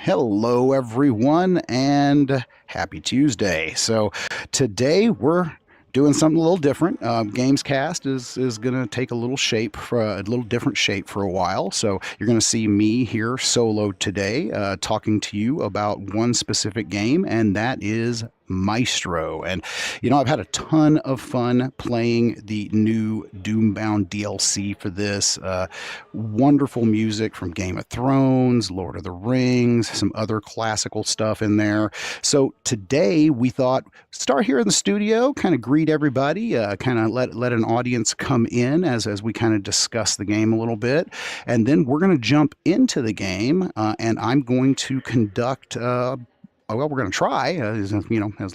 Hello, everyone, and happy Tuesday. So today we're doing something a little different. Gamescast is going to take a little shape for a little different shape for a while. So you're going to see me here solo today, talking to you about one specific game, and that is Maestro. And I've had a ton of fun playing the new Doombound DLC for this. Wonderful music from Game of Thrones, Lord of the Rings, some other classical stuff in there. So today we thought start here in the studio, kind of greet everybody, kind of let an audience come in as we kind of discuss the game a little bit, and then we're going to jump into the game, and I'm going to conduct. Well, we're going to try, as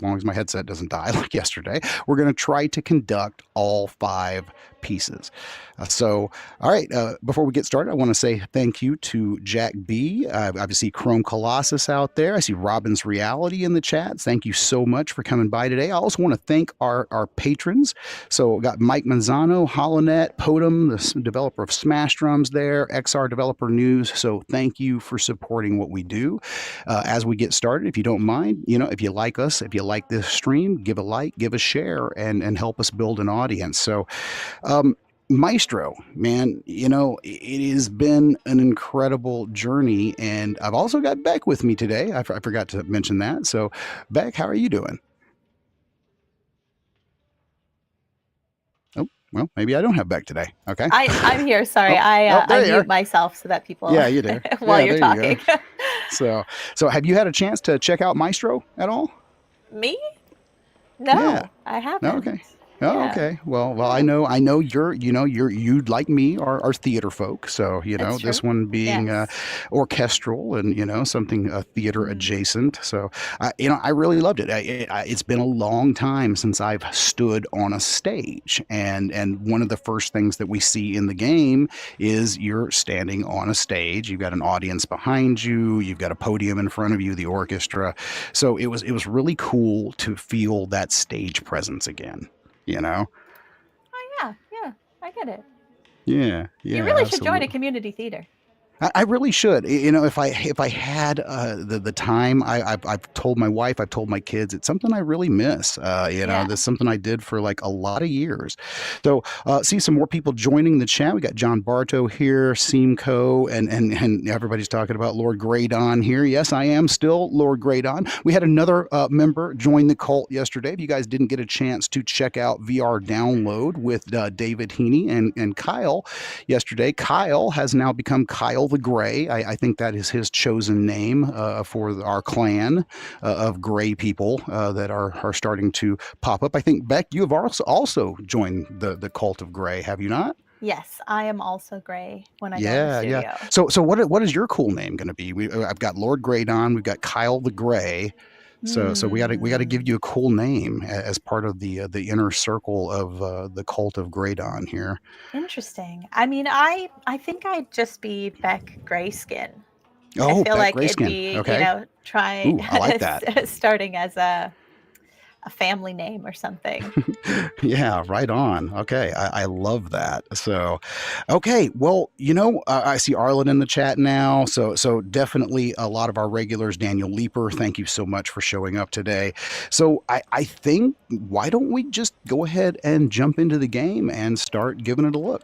long as my headset doesn't die like yesterday, we're going to try to conduct all 5 pieces. All right, before we get started, I want to say thank you to Jack B. I see Chrome Colossus out there. I see Robin's Reality in the chat. Thank you so much for coming by today. I also want to thank our patrons. So we got Mike Manzano, Holonet, Podum, the developer of Smash Drums there, XR Developer News. So thank you for supporting what we do. As we get started, if you don't mind, if you like us, if you like this stream, give a like, give a share, and help us build an audience. So Maestro, man, it has been an incredible journey, and I've also got Beck with me today. I forgot to mention that. So Beck, how are you doing? Oh, well, maybe I don't have Beck today. Okay. I'm here. Sorry. I mute myself so that people you do. while you're talking. So have you had a chance to check out Maestro at all? Me? No, I haven't. No, okay. Oh, yeah. Okay. Well, I know you like me are theater folk. So, this one being orchestral and, something theater adjacent. So, I really loved it. It's been a long time since I've stood on a stage. And one of the first things that we see in the game is you're standing on a stage. You've got an audience behind you. You've got a podium in front of you, the orchestra. So it was really cool to feel that stage presence again. Oh yeah, I get it. Yeah, you really should join a community theater. I really should. If I had the time, I've told my wife, I've told my kids, it's something I really miss. That's something I did for like a lot of years. So see some more people joining the chat. We got John Bartow here, Seamco, and everybody's talking about Lord Graydon here. Yes, I am still Lord Graydon. We had another member join the cult yesterday. If you guys didn't get a chance to check out VR Download with David Heaney and Kyle yesterday, Kyle has now become Kyle the Gray. I think that is his chosen name for our clan of gray people that are starting to pop up. I think, Beck, you have also joined the cult of gray, have you not? Yes, I am also gray when I go to the studio. Yeah. So what is your cool name going to be? I've got Lord Graydon, we've got Kyle the Gray. So we got to give you a cool name as part of the inner circle of the cult of Graydon here. Interesting. I mean, I think I'd just be Beck Grayskin. Oh, I feel Beck like Grayskin. it'd be Okay. trying I like that. starting as a family name or something. Yeah, right on. Okay, I love that. So, okay, well, I see Arlen in the chat now. So definitely a lot of our regulars. Daniel Leeper, thank you so much for showing up today. So I think, why don't we just go ahead and jump into the game and start giving it a look?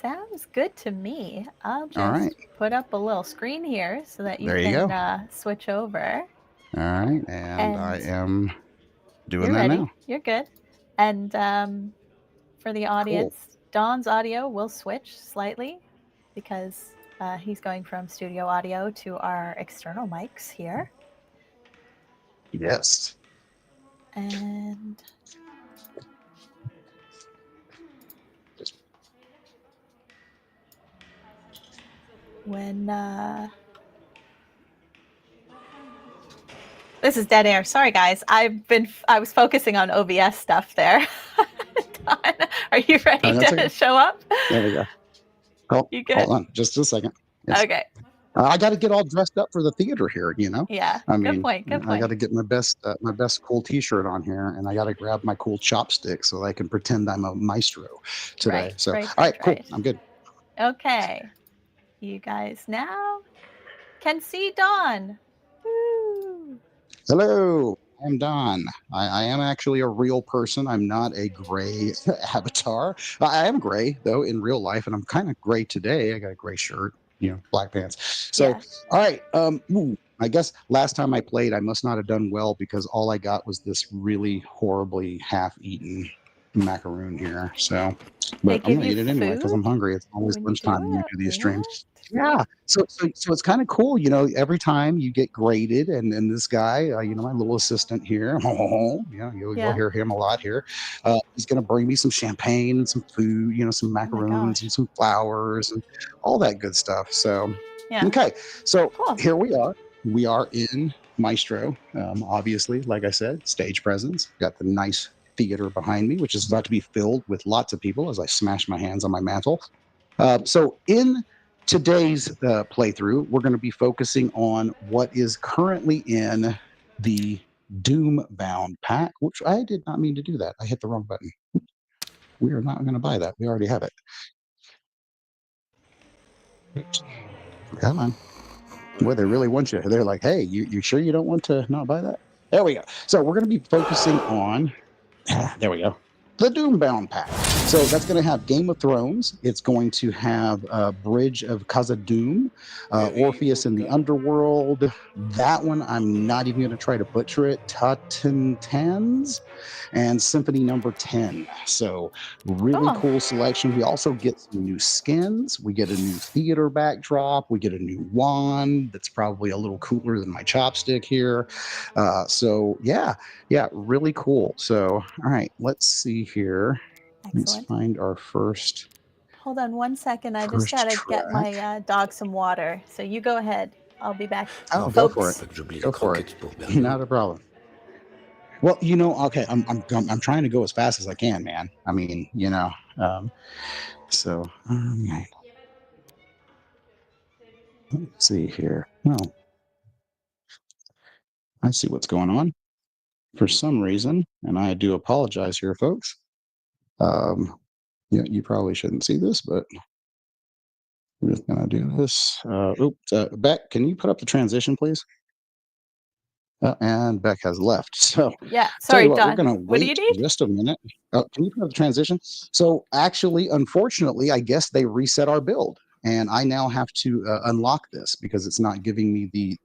Sounds good to me. I'll just put up a little screen here so that you can switch over. All right, and I am doing that now. You're good. And for the audience, cool. Don's audio will switch slightly because he's going from studio audio to our external mics here. Yes. And when this is dead air. Sorry, guys. I was focusing on OBS stuff there. Don, are you ready to show up? There we go. Oh, you good? Hold on, just a second. Yes. Okay. I got to get all dressed up for the theater here. Yeah. Good point. I got to get my best cool T-shirt on here, and I got to grab my cool chopsticks so I can pretend I'm a maestro today. All right, cool. I'm good. Okay. You guys now can see Don. Woo. Hello, I'm Don. I am actually a real person. I'm not a gray avatar. I am gray though in real life, and I'm kind of gray today. I got a gray shirt, black pants. So, Yeah. all right. I guess last time I played, I must not have done well because all I got was this really horribly half-eaten macaroon here. So, They but I'm give gonna you eat it anyway because food I'm hungry. It's always when you lunchtime do when we it? do these streams. What? Yeah. So it's kind of cool, every time you get graded, and this guy, my little assistant here, you'll Yeah. hear him a lot here. He's gonna bring me some champagne and some food, some Oh my macaroons and gosh. some flowers and all that good stuff. So, Yeah. okay, so Cool. here we are. We are in Maestro. Obviously, like I said, stage presence. Got the nice theater behind me, which is about to be filled with lots of people as I smash my hands on my mantle. So in today's playthrough, we're going to be focusing on what is currently in the Doom bound pack, which I did not mean to do that. I hit the wrong button. We are not going to buy that. We already have it. Oops. Come on. Boy, they really want you. They're like, hey, you sure you don't want to not buy that? There we go. So we're going to be focusing on there we go. The Doombound pack. So that's going to have Game of Thrones. It's going to have Bridge of Khazad-dûm, Orpheus in the Underworld. That one, I'm not even going to try to butcher it. Totentanz and Symphony number 10. So really Cool. cool selection. We also get some new skins. We get a new theater backdrop. We get a new wand that's probably a little cooler than my chopstick here. So yeah, really cool. So, all right, let's see here. Let's Excellent. find our first Hold on one second. I just got to get track. my dog some water. So you go ahead. I'll be back. Oh, go for it. Folks. Go for it. Not a problem. Well, okay, I'm trying to go as fast as I can, man. I mean, so right. Let's see here. Well, I see what's going on. For some reason, and I do apologize here, folks. You probably shouldn't see this, but we're just gonna do this. Beck, can you put up the transition, please? And Beck has left. So Yeah. tell you Sorry, what, we're Don. gonna What do you wait need? just a minute. Can you put up the transition? So actually, unfortunately, I guess they reset our build, and I now have to unlock this because it's not giving me the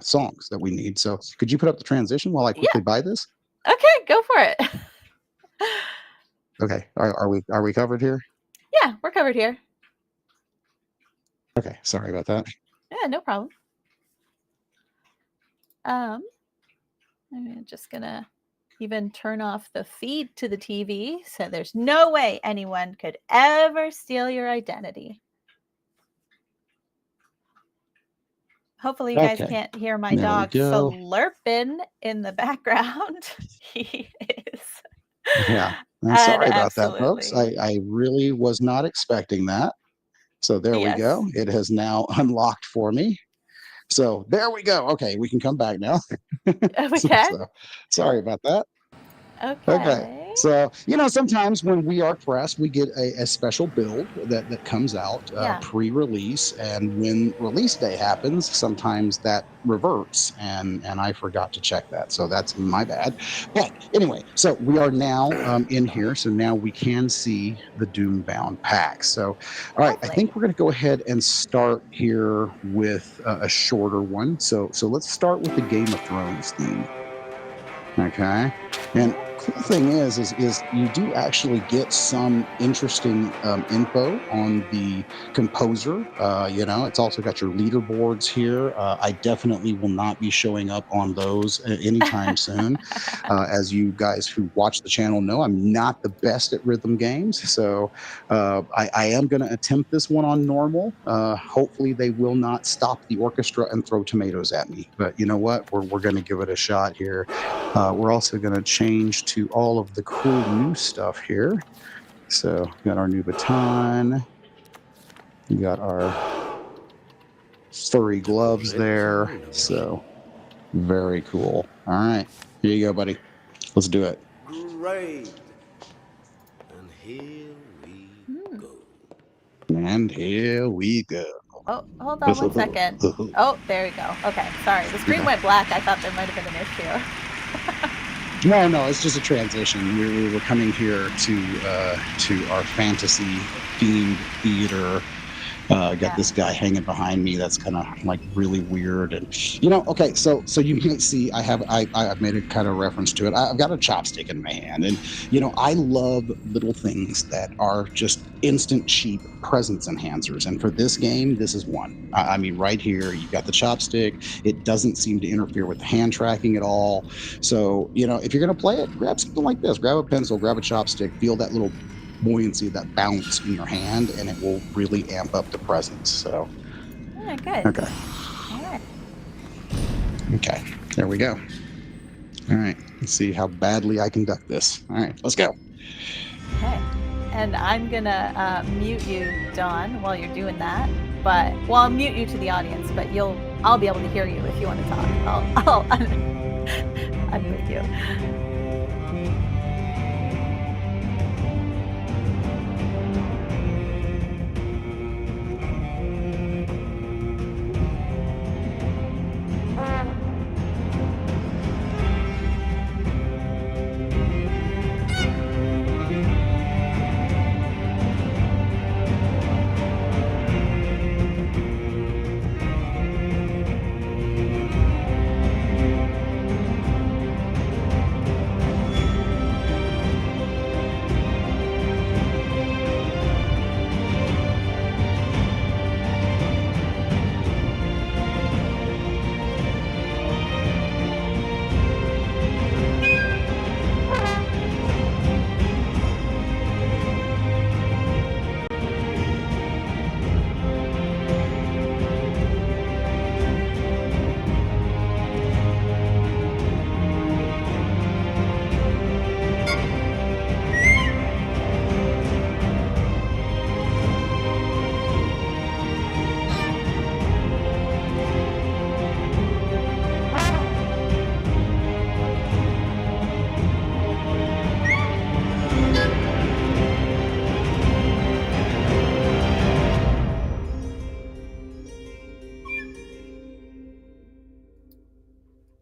songs that we need. So could you put up the transition while I quickly buy this? Okay, go for it. Okay. Are we covered here? Yeah, we're covered here. Okay. Sorry about that. Yeah, no problem. I'm just gonna even turn off the feed to the TV so there's no way anyone could ever steal your identity. Hopefully you guys Okay. can't hear my There we dog go. slurping in the background. He is. Yeah. And And sorry about that, folks. absolutely. I really was not expecting that. So there we Yes. go. It has now unlocked for me. So there we go. Okay, we can come back now. We can? So, sorry about that. Okay. Okay. So, sometimes when we are pressed, we get a special build that comes out Yeah. pre-release. And when release day happens, sometimes that reverts. And I forgot to check that. So that's my bad. But anyway, so we are now in here. So now we can see the Doombound pack. So, all right, I Lovely. think we're going to go ahead and start here with a shorter one. So let's start with the Game of Thrones theme. Okay. And cool thing is you do actually get some interesting info on the composer. It's also got your leaderboards here. I definitely will not be showing up on those anytime soon. As you guys who watch the channel know, I'm not the best at rhythm games. So I am going to attempt this one on normal. Hopefully they will not stop the orchestra and throw tomatoes at me. But you know what? We're going to give it a shot here. We're also going to change to all of the cool new stuff here. So we got our new baton. We got our furry gloves there. So very cool. All right. Here you go, buddy. Let's do it. Great. And here we go. And here we go. Oh, hold on one second. Oh, there we go. Okay, sorry. The screen went black. I thought there might have been an issue. No, it's just a transition. We were coming here to our fantasy themed theater. Got this guy hanging behind me that's kind of like really weird, and okay, so you might see I've made a kind of reference to it. I've got a chopstick in my hand, and I love little things that are just instant cheap presence enhancers, and for this game this is one. I mean, right here you've got the chopstick. It doesn't seem to interfere with the hand tracking at all, so if you're gonna play it, grab something like this. Grab a pencil, grab a chopstick, feel that little buoyancy, that bounce in your hand, and it will really amp up the presence. So good. Okay. All right. Okay, there we go. All right, let's see how badly I conduct this. All right, let's go. Okay, and I'm gonna mute you, Don, while you're doing that. But I'll mute you to the audience, but I'll be able to hear you if you want to talk. I'll unmute you.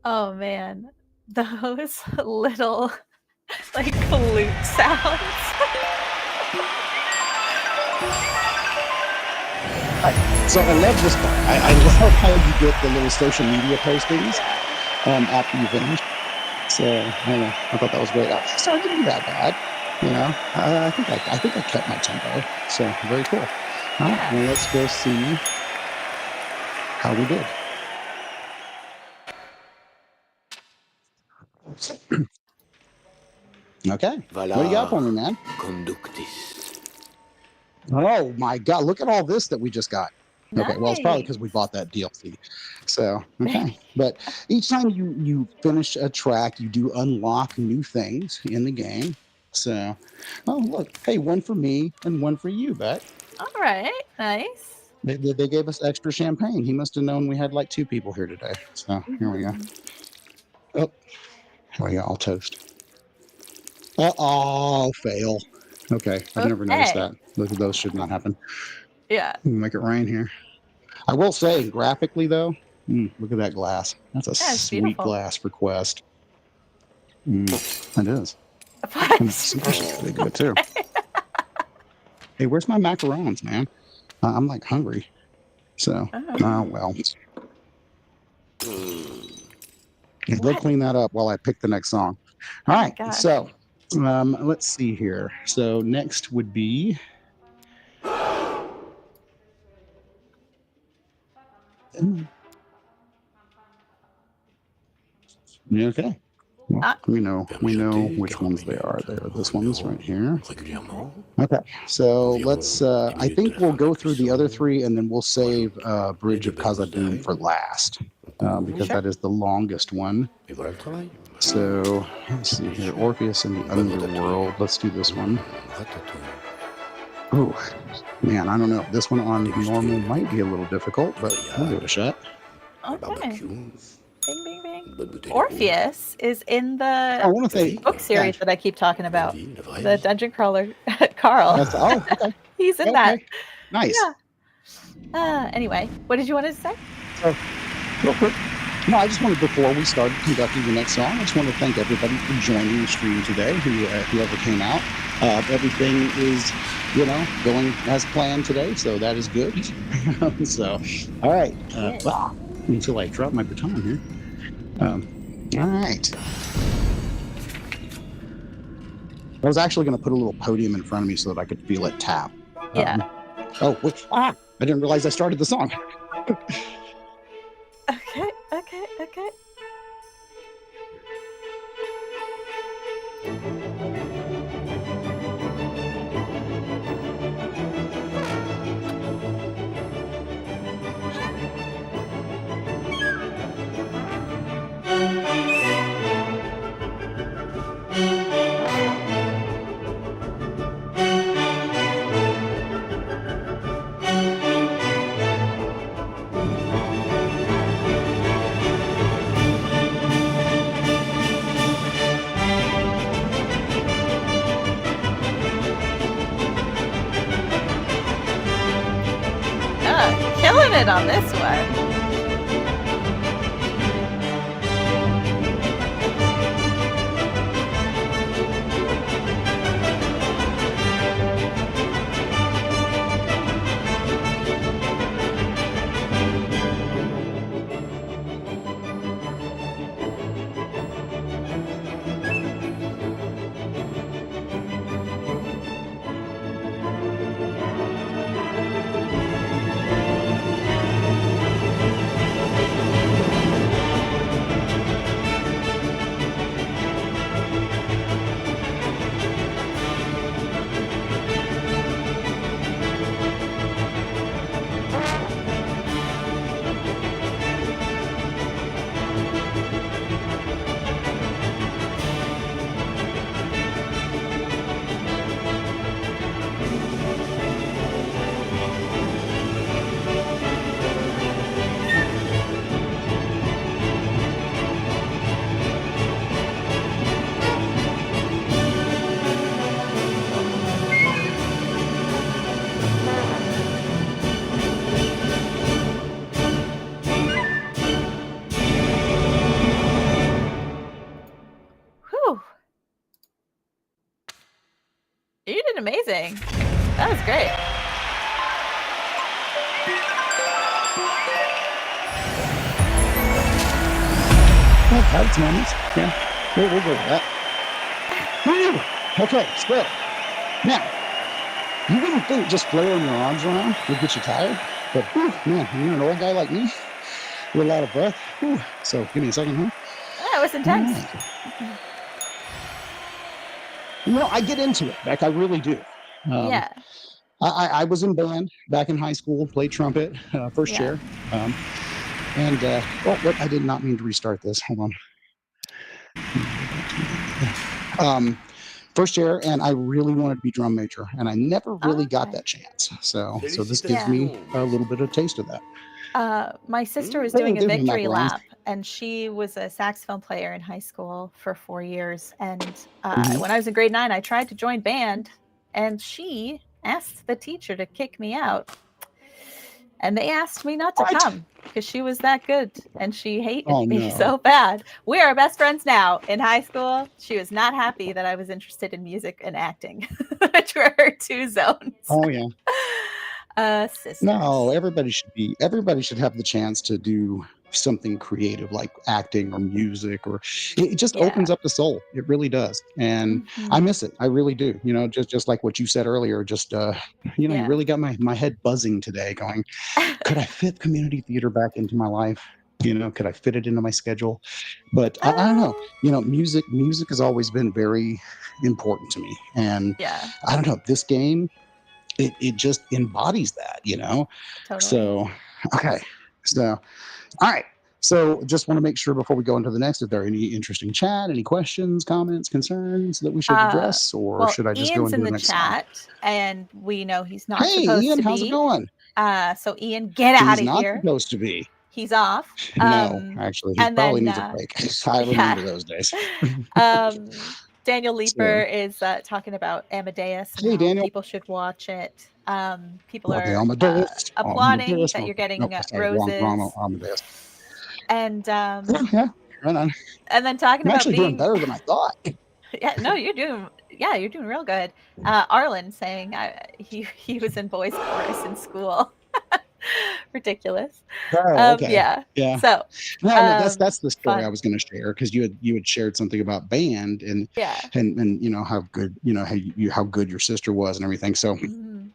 Oh man, those little like flute sounds. So I love this part. I love how you get the little social media postings after you finish. So I don't know. I thought that was great. So it didn't be that bad. I think I kept my tempo. So very cool. All right, well, let's go see how we did. Okay. What do you got for me, man? Conductis. Oh my God! Look at all this that we just got. Nice. Okay, well, it's probably because we bought that DLC. So okay, but each time you finish a track, you do unlock new things in the game. So, oh look, hey, one for me and one for you, Bet. All right, nice. They gave us extra champagne. He must have known we had like 2 people here today. So here we go. Oh, here we go. I'll toast. Oh, fail. Okay, I've never noticed that. Those should not happen. Yeah. Make it rain here. I will say, graphically though, look at that glass. That's a sweet beautiful. glass for Quest. It is. And the sushi is really good too. Hey, where's my macarons, man? I'm like hungry. So, well. Yeah, go clean that up while I pick the next song. All right, so let's see here. So next would be okay. Well, we know which ones they are. They are this one's right here. Okay, so let's. I think we'll go through the other 3, and then we'll save Bridge of Khazad-dûm for last, because that is the longest one. So let's see here, Orpheus and the Underworld. Let's do this one. Oh man, I don't know. This one on normal might be a little difficult, but we'll give it a shot. Okay. Bing, bing, bing. Orpheus is in the book series that I keep talking about. The Dungeon Crawler, Carl. Okay. He's in that. Nice. Yeah. Anyway, what did you want to say? So, real quick. No, I just wanted, before we started conducting the next song, I just want to thank everybody for joining the stream today, whoever came out. Everything is, going as planned today, so that is good. So, all right. Until I drop my baton here. All right. I was actually going to put a little podium in front of me so that I could feel it tap. Yeah. Wait. I didn't realize I started the song. Okay. Killing it on this one. You did amazing. That was great. That's moments. Yeah, we'll go with that. Okay, so now you wouldn't think just flailing your arms around would get you tired, but man, you're an old guy like me with a lot of breath. So give me a second here. That was intense. I get into it, Beck. I really do. Yeah. I was in band back in high school, played trumpet, first chair. I did not mean to restart this. Hold on. First chair, and I really wanted to be drum major, and I never really got that chance. So this gives me a little bit of taste of that. My sister was doing a victory lap, and she was a saxophone player in high school for 4 years. And when I was in grade 9, I tried to join band, and she asked the teacher to kick me out. And they asked me not to come because she was that good, and she hated me so bad. We are best friends now. In high school, she was not happy that I was interested in music and acting, which were her two zones. Oh yeah. No, everybody should have the chance to do something creative like acting or music, or it just opens up the soul. It really does. And I miss it. I really do. Just like what you said earlier, just you really got my head buzzing today going, could I fit community theater back into my life? Could I fit it into my schedule? But I don't know. Music has always been very important to me. And I don't know, this game, it just embodies that, Totally. So, okay. So, all right. So just want to make sure before we go into the next, if there are any interesting chat, any questions, comments, concerns that we should address, or should I just Ian's go into the next chat, song? And we know he's not Hey, supposed Ian, to be. how's it going? So Ian, get out of here. He's not supposed to be. He's off. No, actually, he probably needs a break. I remember those days. Daniel So, Leeper is talking about Amadeus and hey, how Daniel. people should watch it. People Okay, are Amadeus. applauding Amadeus. that you're getting Nope, sorry, wrong roses, Amadeus. and Yeah, right on. and then talking I'm about actually doing being better than I thought. yeah, no, you're doing real good. Arlen saying he was in boys chorus in school. Ridiculous. Oh, okay. Yeah. Yeah. So No, that's the story I fun. was going to share because you had shared something about band Yeah. and you know how good how good your sister was and everything. So Mhm.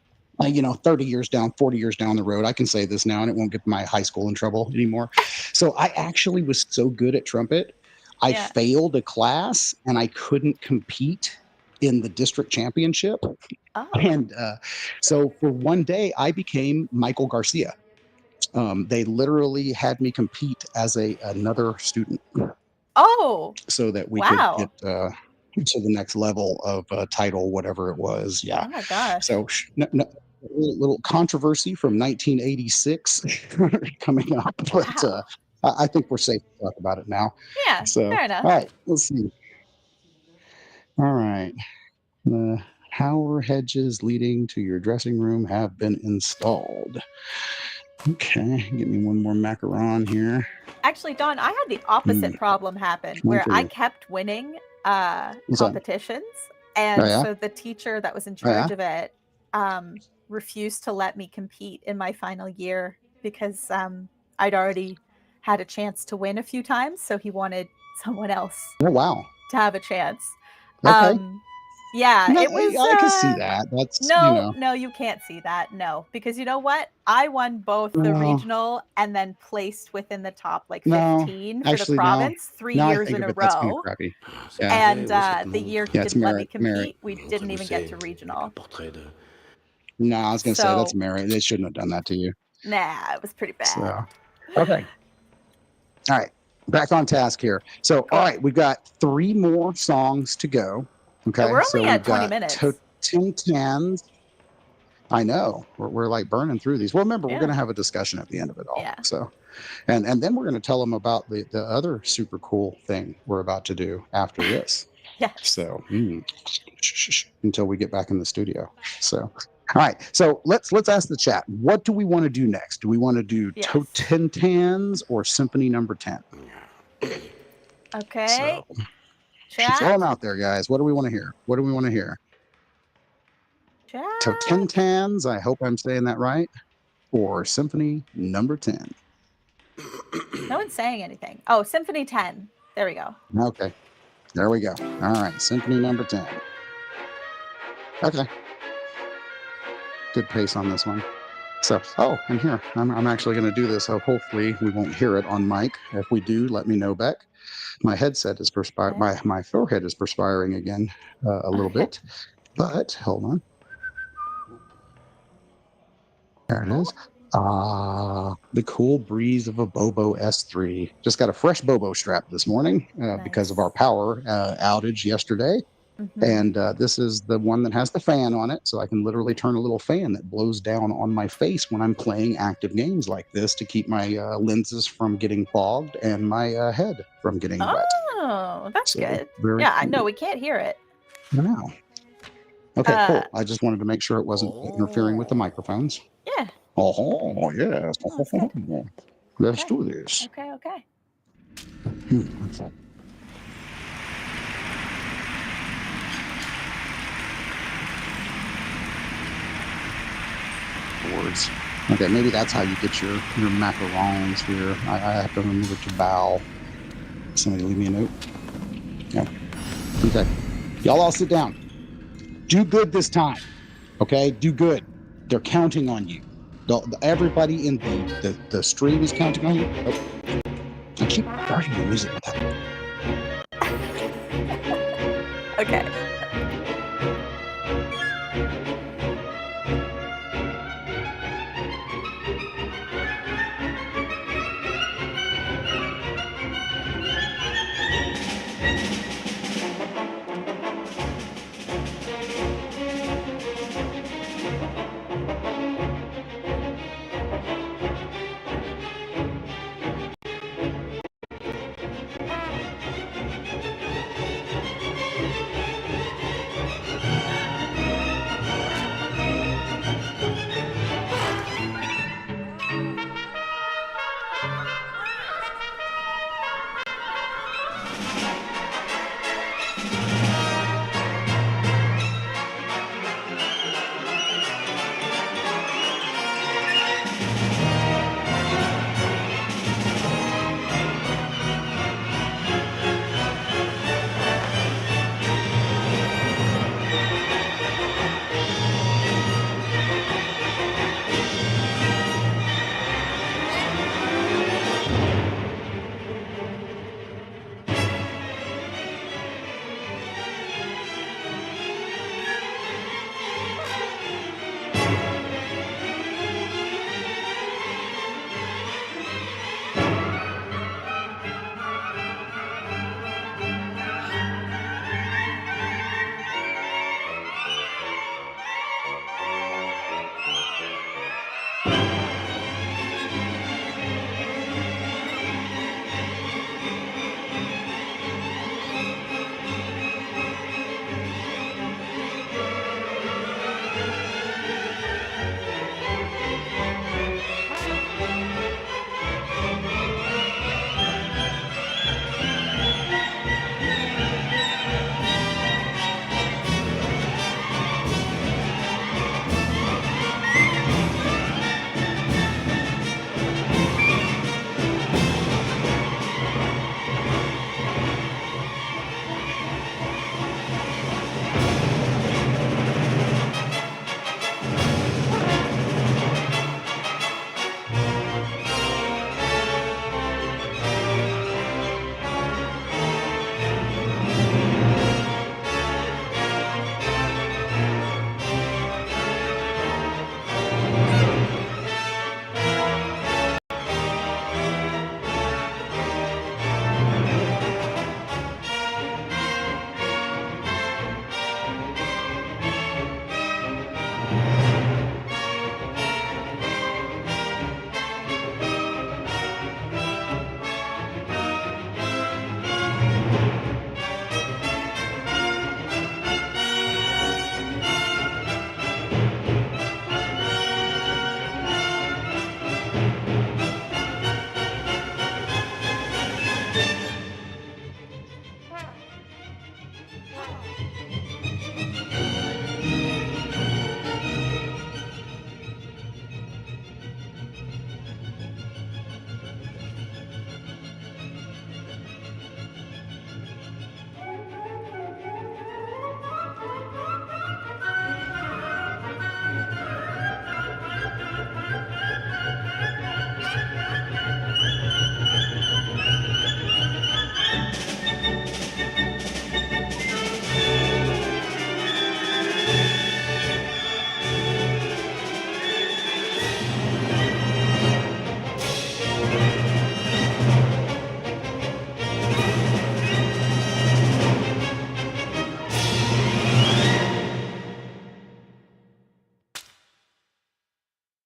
30 years down, 40 years down the road, I can say this now and it won't get my high school in trouble anymore. So I actually was so good at trumpet, I Yeah. failed a class and I couldn't compete in the district championship. Oh. And so for one day, I became Michael Garcia. They literally had me compete as another student Oh. so that we could Wow. get to the next level of title, whatever it was. Yeah. Oh my gosh. So little controversy from 1986 coming up, but Wow. I think we're safe to talk about it now. Yeah. So, Fair all enough. right, let's see. All right. The power hedges leading to your dressing room have been installed. Okay, give me one more macaron here. Actually, Dawn, I had the opposite problem happen One where for I you. kept winning What's that? competitions, Oh, and yeah? so the teacher that was in Oh, yeah? charge of it refused to let me compete in my final year because I'd already had a chance to win a few times, so he wanted someone else Oh, wow. to have a chance. Okay. Yeah, No, it was I can see that. That's, no, you can't see that. No, because you know what? I won both the No, regional and then placed within the top like no, 15 for the actually, no. province 3 Now I years think in of a it, that's kind of row. crappy. C'est Yeah. pas And vrai, oui, c'est the non. year he Yeah, it's didn't let me merit. compete, we Montrez-nous didn't even get to c'est regional. le portrait de No, I was going to say that's So, merit. They shouldn't have done that to you. nah, it was pretty So, bad. okay. All right. Back on task here. So, Cool. all right, we've got 3 more songs to go. Yeah, Okay. we're So only we've at 20 got minutes. Totentanz. I know. We're like burning through these. Well, remember, we're Yeah. going to have a discussion at the end of it all. Yeah. So, and then we're going to tell them about the other super cool thing we're about to do after this. Yes. So, until we get back in the studio. So, all right. So let's ask the chat. What do we want to do next? Do we want to do Yes. Totentanz or Symphony Number 10? Okay. So, Chat. throw them out there, guys. What do we want to hear? What do we want to hear? Chat. Totentanz, I hope I'm saying that right, or Symphony Number 10. No one's saying anything. Oh, Symphony 10. There we go. Okay, there we go. All right, Symphony Number 10. Okay, good pace on this one. So, oh, and here, I'm actually going to do this. So hopefully we won't hear it on mic. If we do, let me know, Beck. My headset is perspiring. My forehead is perspiring again a little bit. But hold on. There it is. The cool breeze of a Bobo S3. Just got a fresh Bobo strap this morning because of our power outage yesterday. Mm-hmm. And this is the one that has the fan on it, so I can literally turn a little fan that blows down on my face when I'm playing active games like this to keep my lenses from getting fogged and my head from getting wet. Oh, that's So, good. very Yeah, I cool. know we can't hear it. I know. Okay, cool. I just wanted to make sure it wasn't interfering with the microphones. Yeah. Oh, yes. Oh, that's good. Let's Okay. do this. Okay. Words. Okay, maybe that's how you get your macarons here. I have to remember to bow. Somebody leave me a note. No. Okay. Y'all all sit down. Do good this time. Okay? Do good. They're counting on you. Everybody in the stream is counting on you. Oh. I keep starting the music with that. Okay.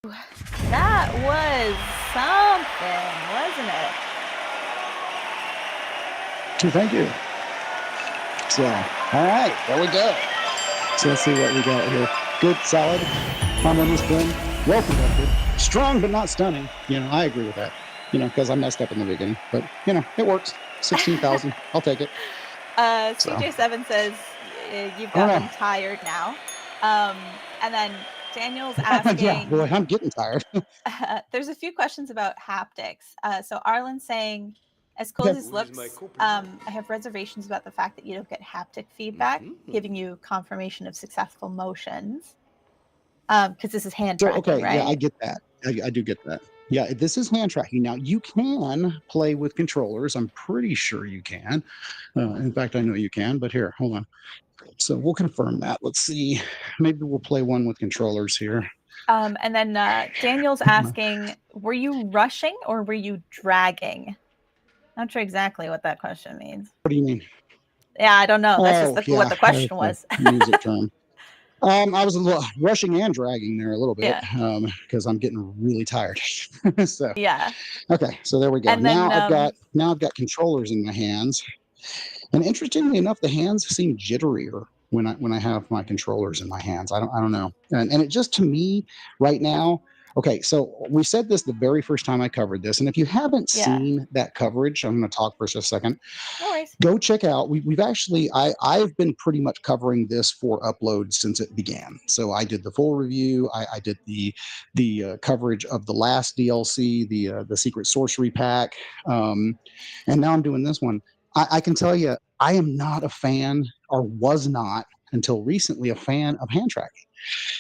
That was something, wasn't it? Thank you. So, all right, there we go. So let's see what we got here. Good, solid, harmonious blend, well conducted, strong but not stunning. I agree with that. Because I messed up in the beginning, but it works. 16,000, I'll take it. CJ7 says you've gotten tired now, and then Daniel's asking. Yeah, boy, I'm getting tired. There's a few questions about haptics. So Arlen's saying, as cool as this looks, I have reservations about the fact that you don't get haptic feedback, giving you confirmation of successful motions. Because this is hand tracking, right? Yeah, I get that. I do get that. Yeah, this is hand tracking. Now, you can play with controllers. I'm pretty sure you can. In fact, I know you can, but here, hold on. So we'll confirm that. Let's see. Maybe we'll play one with controllers here. And then Daniel's asking, were you rushing or were you dragging? Not sure exactly what that question means. What do you mean? Yeah, I don't know. That's just what the question was. Music term. I was a little rushing and dragging there a little bit because I'm getting really tired. So yeah. Okay, so there we go. And then, I've got controllers in my hands, and interestingly enough, the hands seem jitterier when I have my controllers in my hands. I don't know, and it just, to me right now. Okay, so we said this the very first time I covered this, and if you haven't seen that coverage, I'm going to talk for just a second. No worries. Go check out. We've actually I've been pretty much covering this for Upload since it began. So I did the full review. I did the coverage of the last DLC, the Secret Sorcery Pack, and now I'm doing this one. I can tell you, I am not a fan, or was not until recently, a fan of hand tracking.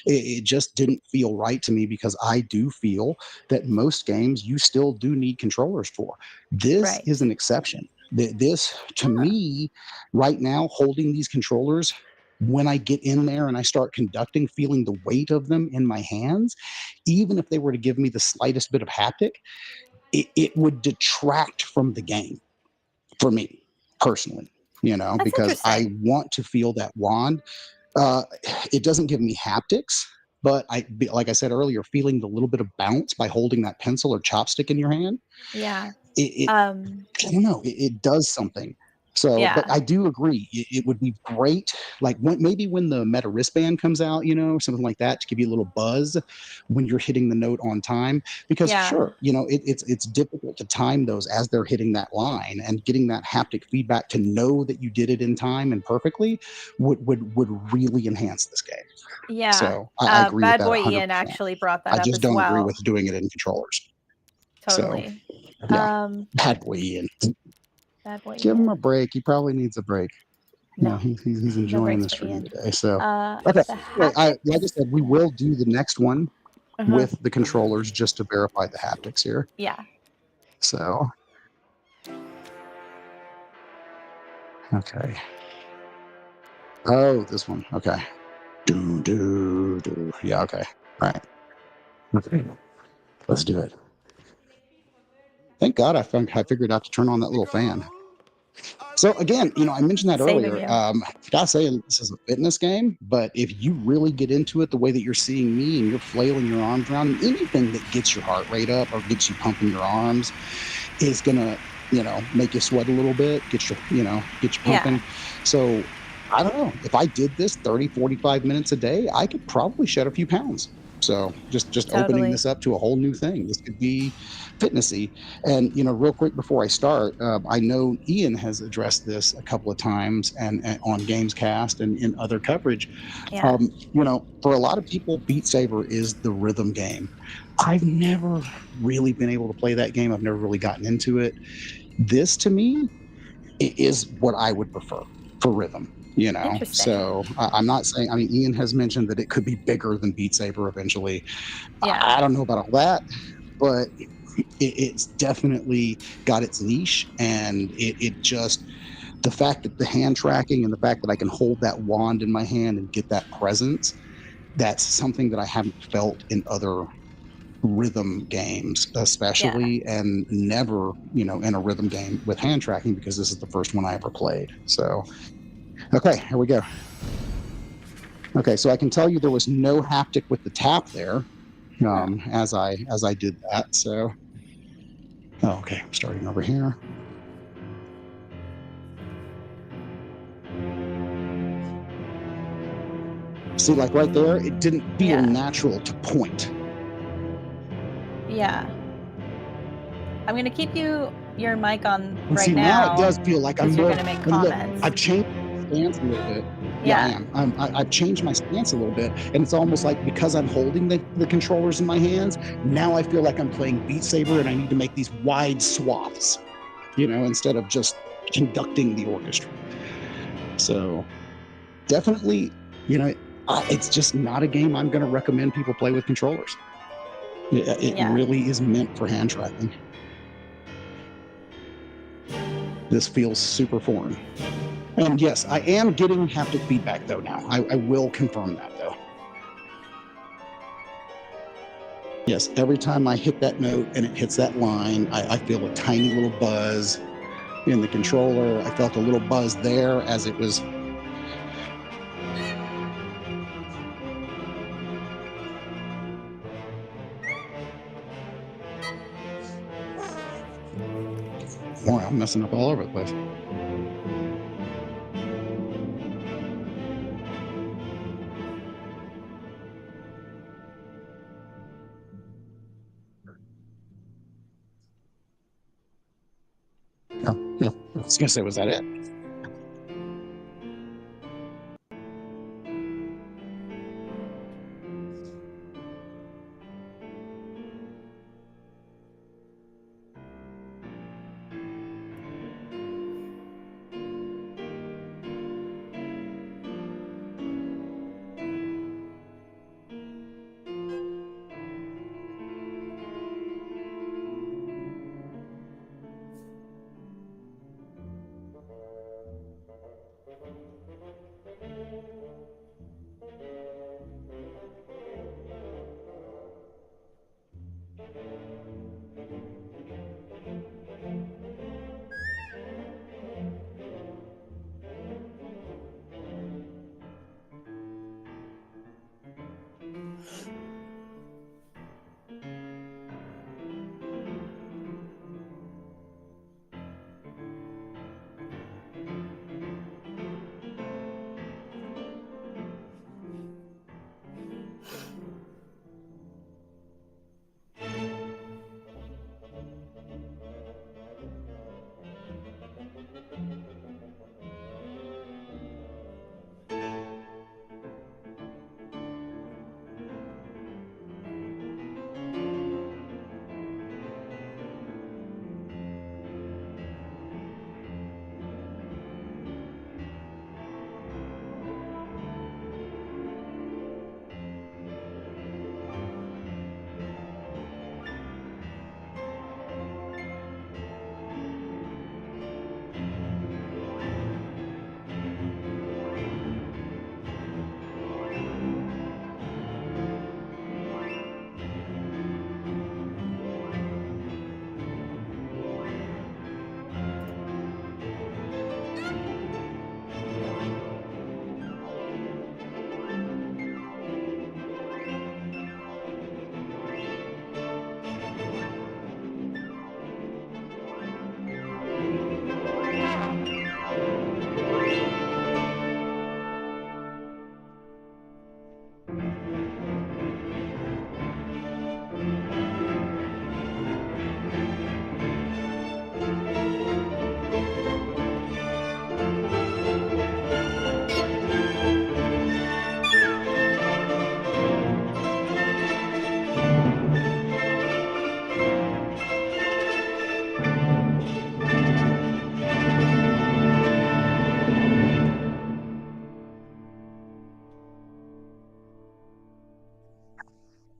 It just didn't feel right to me, because I do feel that most games you still do need controllers for. This is an exception. This, to me, right now, holding these controllers, when I get in there and I start conducting, feeling the weight of them in my hands, even if they were to give me the slightest bit of haptic, it would detract from the game for me personally, That's because I want to feel that wand. It doesn't give me haptics, but like I said earlier, feeling the little bit of bounce by holding that pencil or chopstick in your hand. Yeah. I don't know. It does something. So, but I do agree. It would be great, like maybe when the Meta wristband comes out, something like that, to give you a little buzz when you're hitting the note on time. Because sure, it's difficult to time those as they're hitting that line, and getting that haptic feedback to know that you did it in time and perfectly would really enhance this game. Yeah. So I agree Bad with that. Boy 100%. Ian actually brought that up. I just as don't well. agree with doing it in controllers. Totally. So, yeah. Bad Boy Ian. Bad Boy Give Ian. him a break. He probably needs a break. No, he's enjoying the stream today. So, okay. Like I said, we will do the next one with the controllers just to verify the haptics here. Yeah. So, okay. Oh, this one. Okay. Do. Yeah. Okay. All right. Okay. Let's do it. Thank God I figured out to turn on that little fan. So again, I mentioned that earlier. Gotta say, this is a fitness game, but if you really get into it the way that you're seeing me, and you're flailing your arms around, and anything that gets your heart rate up or gets you pumping your arms is gonna, make you sweat a little bit, get you pumping. Yeah. So I don't know, if I did this 30, 45 minutes a day, I could probably shed a few pounds. So just Totally. opening this up to a whole new thing. This could be fitnessy. And real quick before I start, I know Ian has addressed this a couple of times and on Gamescast and in other coverage. Yeah. For a lot of people, Beat Saber is the rhythm game. I've never really been able to play that game. I've never really gotten into it. This, to me, is what I would prefer for rhythm. So I'm not saying, Ian has mentioned that it could be bigger than Beat Saber eventually. I don't know about all that, but it's definitely got its niche, and it just, the fact that the hand tracking and the fact that I can hold that wand in my hand and get that presence, that's something that I haven't felt in other rhythm games, especially, and never, in a rhythm game with hand tracking, because this is the first one I ever played. So, okay, here we go. Okay, so I can tell you there was no haptic with the tap there. as I did that. So, okay, starting over here. See, like right there, it didn't feel natural to point. Yeah. I'm going to keep your mic on And right see, now it does feel like I'm you're more. going to make And look, comments. I've changed my stance a little bit. Yeah, I am. I've changed my stance a little bit, and it's almost like because I'm holding the controllers in my hands, now I feel like I'm playing Beat Saber, and I need to make these wide swaths, instead of just conducting the orchestra. So, definitely, it's just not a game I'm going to recommend people play with controllers. It really is meant for hand tracking. This feels super foreign. And yes, I am getting haptic feedback though now. I will confirm that though. Yes, every time I hit that note and it hits that line, I feel a tiny little buzz in the controller. I felt a little buzz there as it was. Boy, I'm messing up all over the place. I was gonna say, was that it?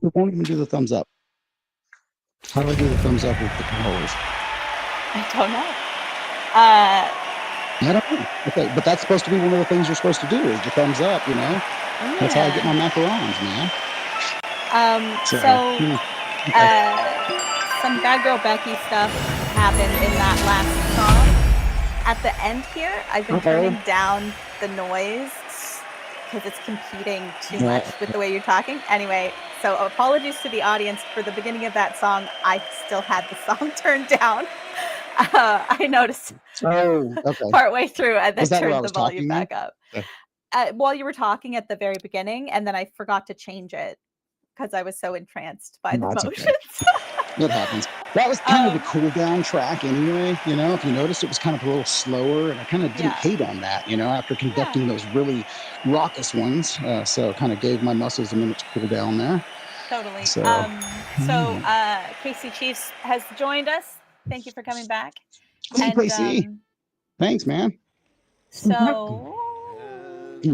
It won't even do the thumbs up. How do I do the thumbs up with the controllers? I don't know. I don't know. Okay, but that's supposed to be one of the things you're supposed to do is the thumbs up, That's how I get my macarons, man. Some Bad Girl Becky stuff happened in that last song. At the end here, I've been turning down the noise because it's competing too much with the way you're talking. Anyway, so apologies to the audience for the beginning of that song. I still had the song turned down. I noticed partway through and then turned the volume back up. While you were talking at the very beginning, and then I forgot to change it because I was so entranced by the motions. Okay. It happens. That was kind of the cool down track anyway. You know, if you noticed, it was kind of a little slower, and I kind of didn't hate on that, you know, after conducting those really raucous ones. So it kind of gave my muscles a minute to cool down there. Totally. So Casey Chiefs has joined us. Thank you for coming back. Hey, Casey. Thanks, man. So...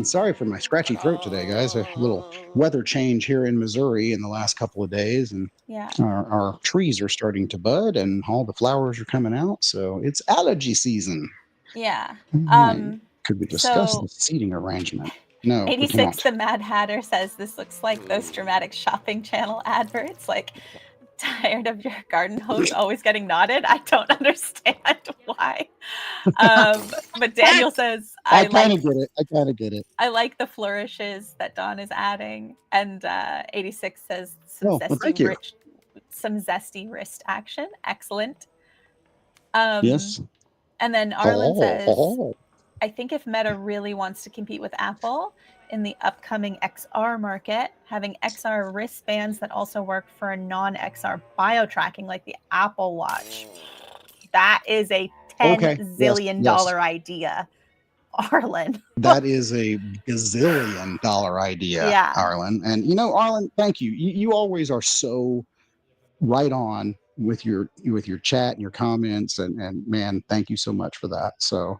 sorry for my scratchy throat today, guys. A little weather change here in Missouri in the last couple of days, and our trees are starting to bud, and all the flowers are coming out. So it's allergy season. Yeah. Could we discuss the seating arrangement? No. 86, the Mad Hatter says this looks like those dramatic shopping channel adverts. Like, tired of your garden hose always getting knotted? I don't understand why. But Daniel says, I kind of get it. I like the flourishes that Don is adding. And 86 says some zesty wrist action. Excellent. Yes. And then Arlen says, I think if Meta really wants to compete with Apple in the upcoming XR market, having XR wristbands that also work for a non-XR bio-tracking like the Apple Watch. That is a $10 zillion idea, Arlen. That is a gazillion dollar idea, Arlen. And, you know, Arlen, thank you. You always are so right on with your chat and your comments. And man, thank you so much for that. So...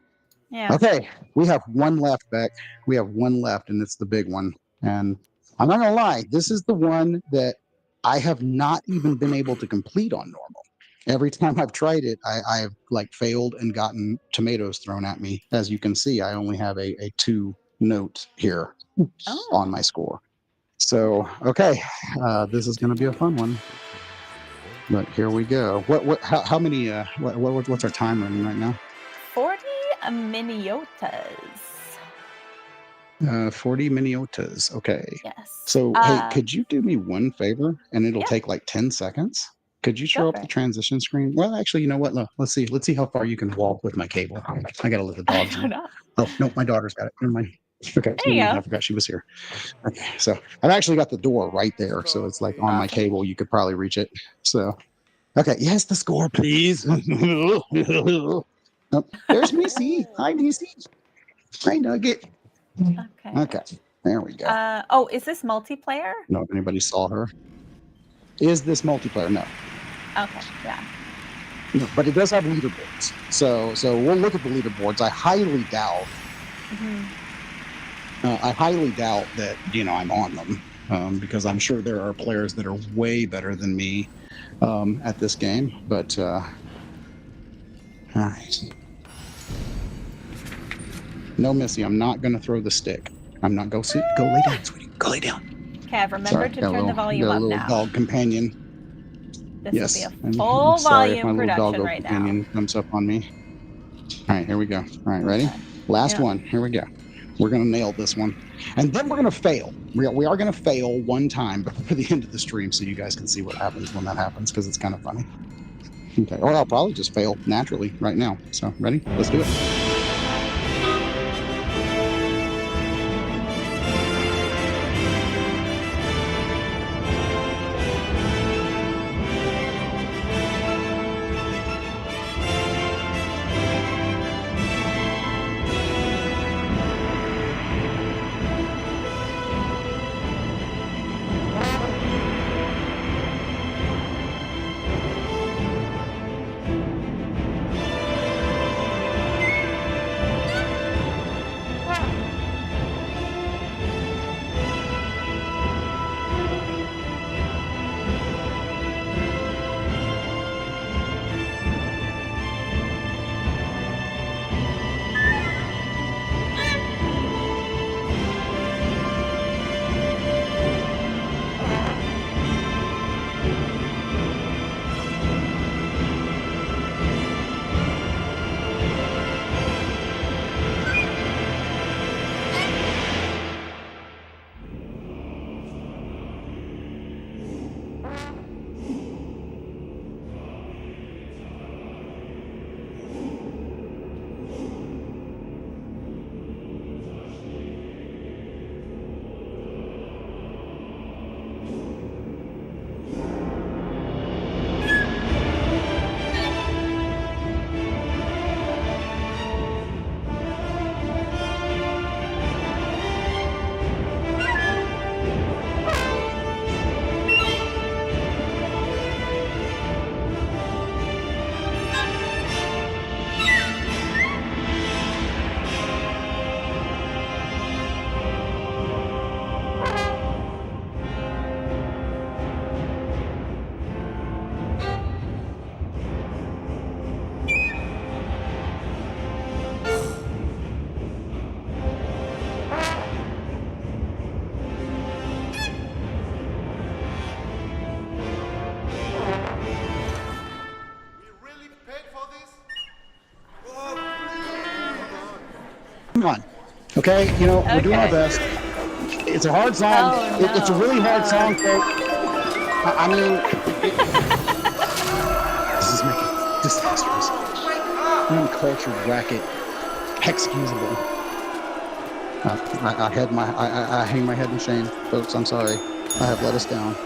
Yeah. Okay, we have one left, Beck. We have one left, and it's the big one. And I'm not gonna lie, this is the one that I have not even been able to complete on normal. Every time I've tried it, I've like failed and gotten tomatoes thrown at me. As you can see, I only have a 2 note here on my score. So okay, this is gonna be a fun one. But here we go. How many? What's our time running right now? 40 miniotas. 40 miniotas. Okay. Yes. So, hey, could you do me one favor? And it'll take like 10 seconds. Could you show up the transition screen? Well, actually, you know what? Look, let's see how far you can walk with my cable. I gotta let the dogs in. Oh no, my daughter's got it. Never mind. Okay. I forgot she was here. Okay. So I've actually got the door right there. So it's like on my cable. You could probably reach it. So, okay. Yes, the score, please. Oh, there's Missy. Hi, Missy. Hi, Nugget. Okay. There we go. Is this multiplayer? No, if anybody saw her. Is this multiplayer? No. Okay. Yeah. No, but it does have leaderboards. So we'll look at the leaderboards. I highly doubt. I highly doubt that I'm on them because I'm sure there are players that are way better than me at this game. But all right. No, Missy, I'm not going to throw the stick. I'm not. Go lay down, sweetie. Go lay down. Okay, I've remembered to turn the volume up now. Dog companion. This will be a full volume production right now. Companion comes up on me. All right, here we go. All right, ready? Last one. Here we go. We're going to nail this one. And then we're going to fail. We are going to fail one time before the end of the stream so you guys can see what happens when that happens because it's kind of funny. Okay, or I'll probably just fail naturally right now. So, ready? Let's do it. Come on. Okay, you know, we're doing our Okay. best. It's a hard song. Oh, It's a no. really hard song, folks. I mean, this is making it disastrous. Uncultured racket. Excusable. I hang my head in shame, folks. I'm sorry. I have let us down.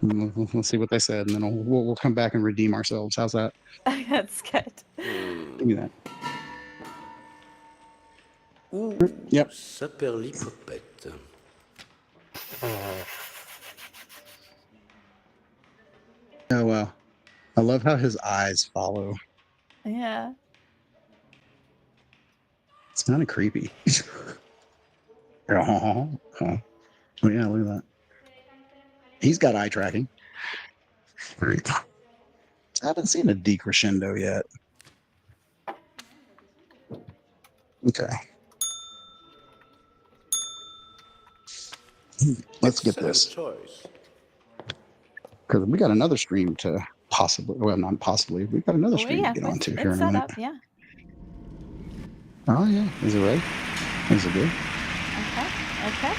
We'll see what they said, and then we'll come back and redeem ourselves. How's that? That's good. Give me that. Yep. Saperlipopette. Oh, wow. I love how his eyes follow. Yeah. It's kind of creepy. Oh, yeah, look at that. He's got eye tracking. Great. I haven't seen a decrescendo yet. Okay. Let's get this. Choice. Because we got another stream to possibly, well, not possibly, we've got another Oh, stream yeah. to get onto It's here in a set minute. up. Yeah. Oh, yeah. Is it ready? Is it good? Okay. Okay.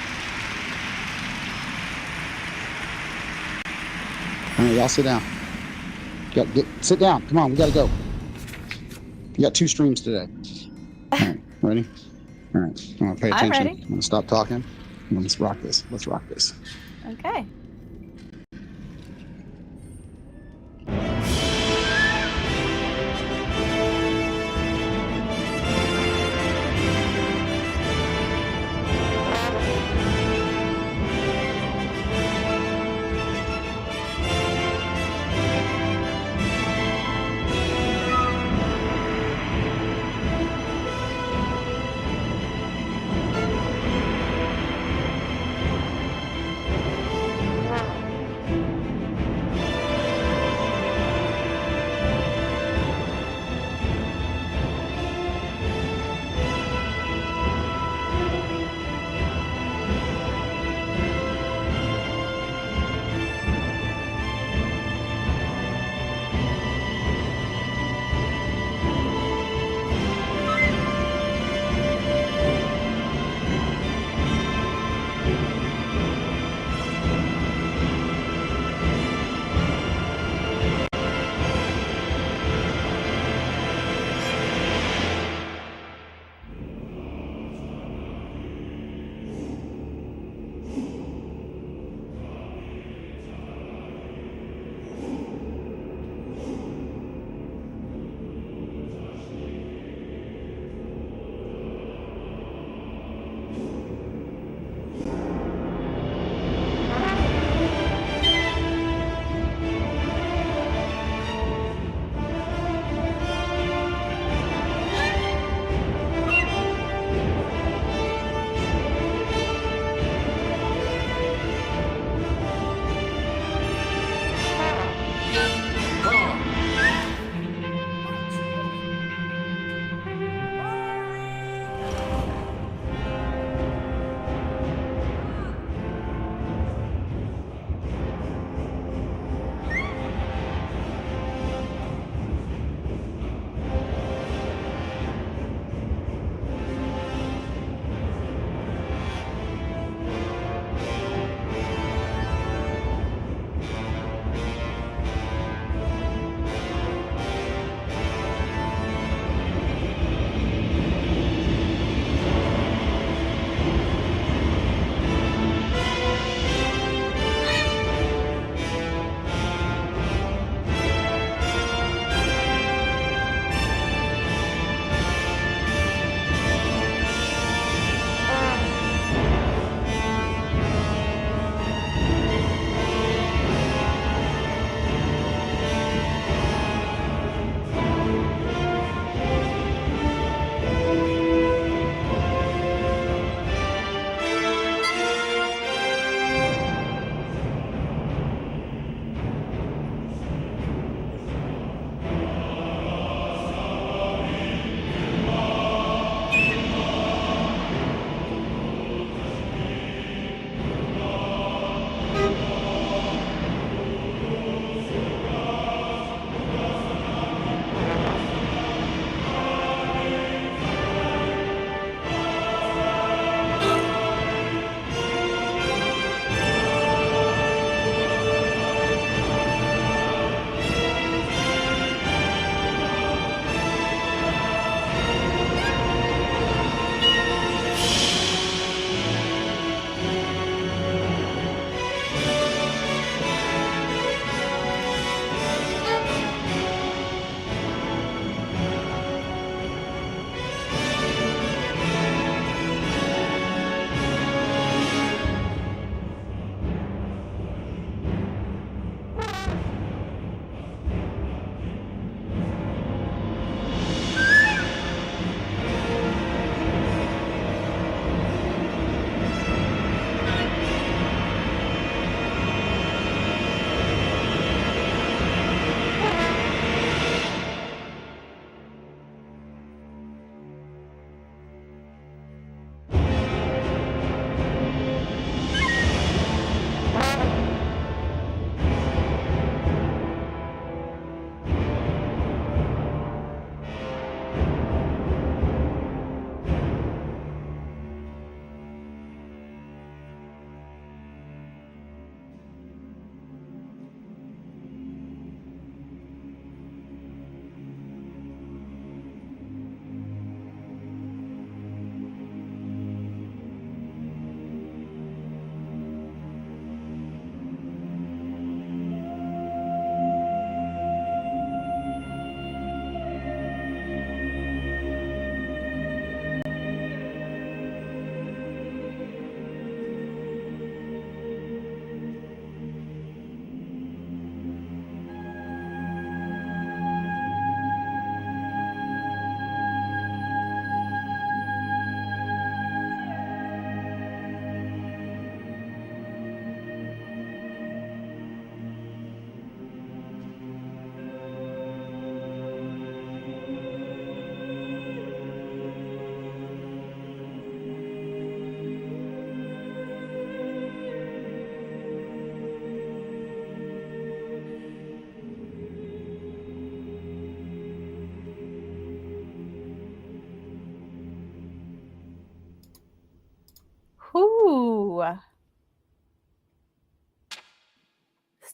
All right, y'all sit down. Sit down. Come on, we got to go. We got 2 streams today. All right, ready? All right, I'm going to pay I'm attention. ready. I'm going to stop talking. Let's rock this. Let's rock this. Okay.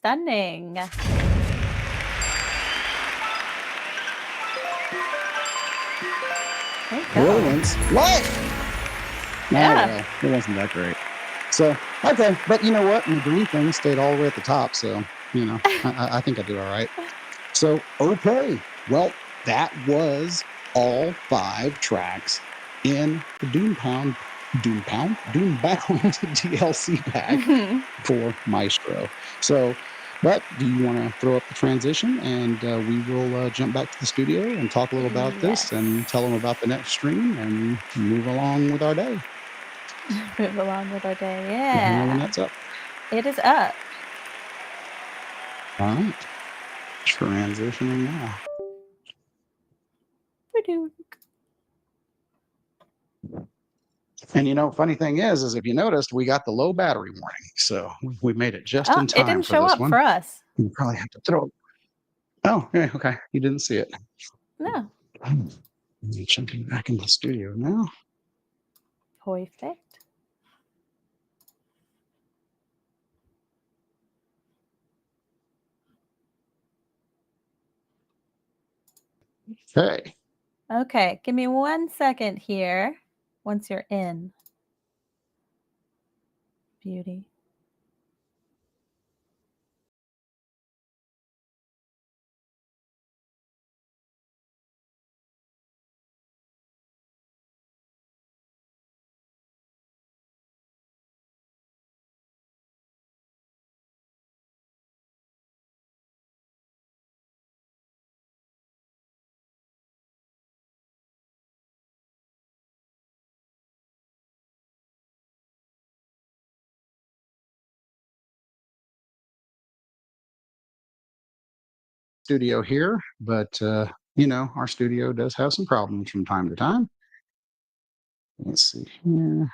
Stunning. There you go. Brilliance. What? Yeah. Well, it wasn't that great. So, okay. But you know what? The green thing stayed all the way at the top. So, I think I did all right. So, okay. Well, that was all 5 tracks in the Doom Battle DLC pack for Maestro. So, but do you want to throw up the transition and we will jump back to the studio and talk a little about this and tell them about the next stream and move along with our day. Move along with our day. When Yeah. that's up. It is up. All right. Transitioning now. And funny thing is if you noticed, we got the low battery warning, so we made it just in time. It didn't for show this up one. for us. You probably have to throw it. Oh, yeah, okay. You didn't see it. No. I'm jumping back into the studio now. Perfect. Okay. Okay, give me 1 second here. Once you're in. Beauty. Studio here, but our studio does have some problems from time to time. Let's see here.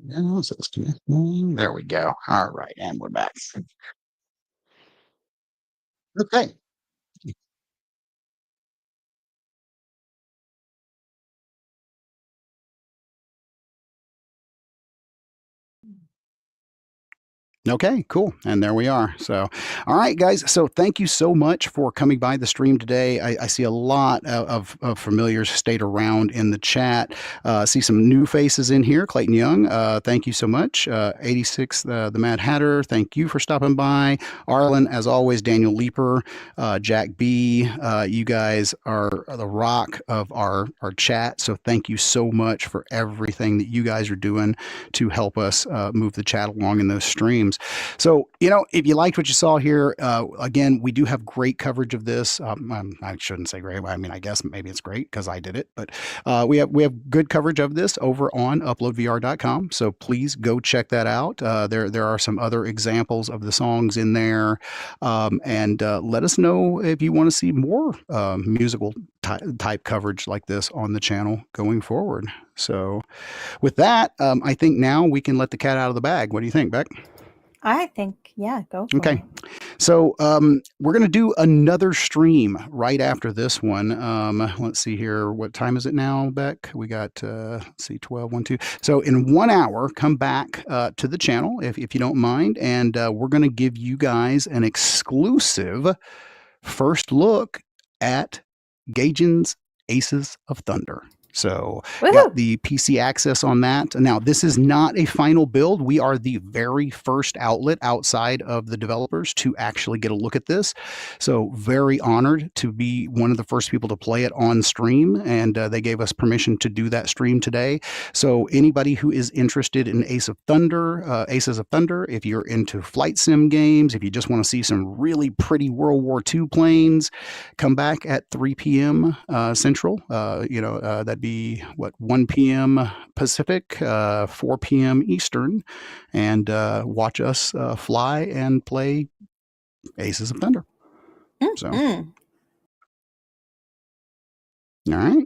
No, so it's connecting. There we go. All right, and we're back. Okay. Okay, cool. And there we are. So, all right, guys. So thank you so much for coming by the stream today. I see a lot of familiars stayed around in the chat. See some new faces in here. Clayton Young, thank you so much. 86, the Mad Hatter, thank you for stopping by. Arlen, as always, Daniel Leeper, Jack B. You guys are the rock of our chat. So thank you so much for everything that you guys are doing to help us move the chat along in those streams. So, if you liked what you saw here, again, we do have great coverage of this. I shouldn't say great. I mean, I guess maybe it's great because I did it, but we have good coverage of this over on UploadVR.com. So please go check that out. There are some other examples of the songs in there, and let us know if you want to see more musical type coverage like this on the channel going forward. So with that, I think now we can let the cat out of the bag. What do you think, Beck? I think, yeah, go for Okay. it. So we're going to do another stream right after this one. Let's see here. What time is it now, Beck? We got, let's see, 12, 1, 2. So in 1 hour, come back to the channel if you don't mind. And we're going to give you guys an exclusive first look at Gaijin's Aces of Thunder. So got the PC access on that. Now, this is not a final build. We are the very first outlet outside of the developers to actually get a look at this. So very honored to be one of the first people to play it on stream. And they gave us permission to do that stream today. So anybody who is interested in Aces of Thunder, if you're into flight sim games, if you just want to see some really pretty World War II planes, come back at 3 p.m. Central. That'd be 1 p.m. Pacific, 4 p.m. Eastern, and watch us fly and play Aces of Thunder. So, all right.